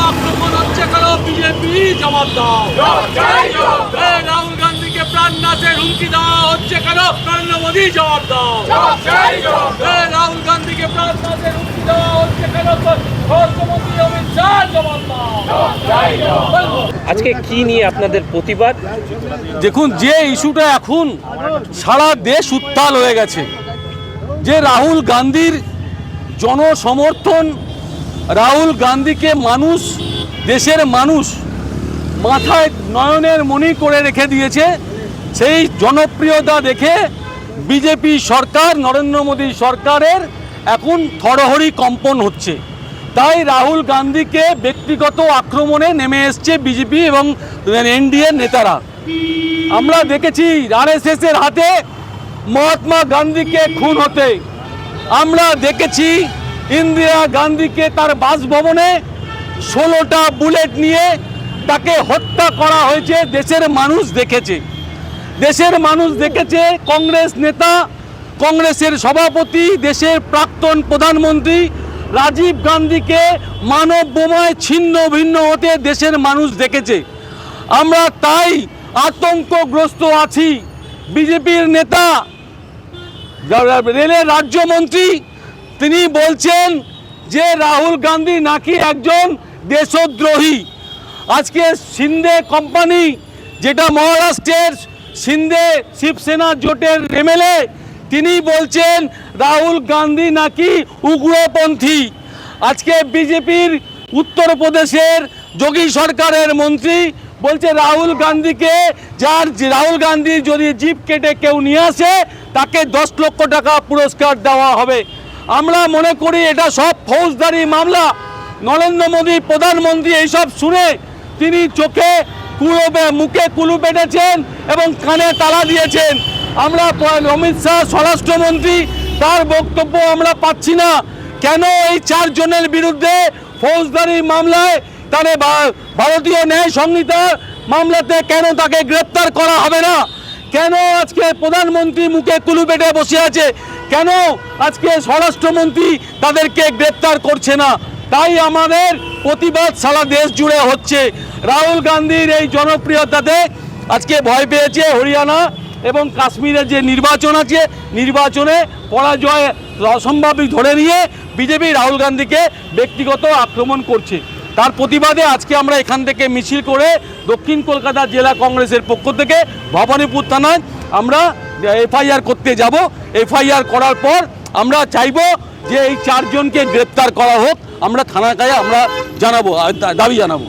আক্রমণ হচ্ছে কেন? বিজেপি জবাব দাও। রাহুল গান্ধীকে প্রাণ নাশের হুমকি দেওয়া হচ্ছে কেন? নরেন্দ্র মোদী জবাব দাও। রাহুল গান্ধীকে প্রাণ নাশের হুমকি দেওয়া হচ্ছে কেন? স্বরাষ্ট্রমন্ত্রী অমিত শাহ জবাব দাও। আজকে কি নিয়ে আপনাদের প্রতিবাদ? দেখুন, যে ইস্যুটা এখন সারা দেশ উত্তাল হয়ে গেছে, যে রাহুল গান্ধীর জনসমর্থন, রাহুল গান্ধীকে মানুষ, দেশের মানুষ মাথায় নয়নের মণি করে রেখে দিয়েছে। সেই জনপ্রিয়তা দেখে বিজেপি সরকার, নরেন্দ্র মোদী সরকারের এখন থরহরি কম্পন হচ্ছে। তাই রাহুল গান্ধীকে ব্যক্তিগত আক্রমণে নেমে এসছে বিজেপি এবং এনডিএ নেতারা। আমরা দেখেছি আরএসএসের হাতে মহাত্মা গান্ধীকে খুন হতে, আমরা দেখেছি ইন্দিরা গান্ধীকে তার বাসভবনে 16টা বুলেট নিয়ে তাকে হত্যা করা হয়েছে। দেশের মানুষ দেখেছে, দেশের মানুষ দেখেছে। কংগ্রেস নেতা, কংগ্রেসের সভাপতি, দেশের প্রাক্তন প্রধানমন্ত্রী রাজীব গান্ধীকে মানব বোমায় ছিন্ন ভিন্ন হতে দেশের মানুষ দেখেছে। আমরা তাই আতঙ্কগ্রস্ত আছি। বিজেপির নেতা, রেলের রাজ্যমন্ত্রী, তিনি বলছেন যে রাহুল গান্ধী নাকি একজন দেশদ্রোহী। আজকে সিন্ধে কোম্পানি, যেটা মহারাষ্ট্রের সিন্ধে শিবসেনা জোটের এমএলএ, তিনি বলছেন রাহুল গান্ধী নাকি উগ্রপন্থী। আজকে বিজেপির উত্তরপ্রদেশের যোগী সরকারের মন্ত্রী বলছে রাহুল গান্ধীকে, রাহুল গান্ধী যদি জিপ কেটে কেউ নিয়ে আসে তাকে 10 লক্ষ টাকা পুরস্কার দেওয়া হবে। আমরা মনে করি এটা সব ফৌজদারি মামলা। নরেন্দ্র মোদী প্রধানমন্ত্রী এইসব শুনে তিনি চোখে মুখে কুলু পেটেছেন এবং কানে তালা দিয়েছেন। আমরা অমিত শাহ স্বরাষ্ট্রমন্ত্রী, তার বক্তব্য আমরা পাচ্ছি না। কেন এই 4 জনের বিরুদ্ধে ফৌজদারি মামলায়, তাহলে ভারতীয় ন্যায় সংহিতার মামলাতে কেন তাকে গ্রেপ্তার করা হবে না? কেন আজকে প্রধানমন্ত্রী মুখে কুলু পেটে বসে আছে? কেন আজকে স্বরাষ্ট্রমন্ত্রী তাদেরকে গ্রেপ্তার করছে না? তাই আমাদের প্রতিবাদ সারা দেশ জুড়ে হচ্ছে। রাহুল গান্ধীর এই জনপ্রিয়তাতে আজকে ভয় পেয়েছে হরিয়ানা এবং কাশ্মীরের যে নির্বাচন আছে, নির্বাচনে পরাজয় অসম্ভাবী ধরে নিয়ে বিজেপি রাহুল গান্ধীকে ব্যক্তিগত আক্রমণ করছে। তার প্রতিবাদে আজকে আমরা এখান থেকে মিছিল করে দক্ষিণ কলকাতা জেলা কংগ্রেসের পক্ষ থেকে ভবানীপুর থানায় আমরা এফআইআর করতে যাব। এফআইআর করার পর আমরা চাইব যে এই 4 জনকে গ্রেপ্তার করা হোক। আমরা থানায় আমরা জানাবো, দাবি জানাবো।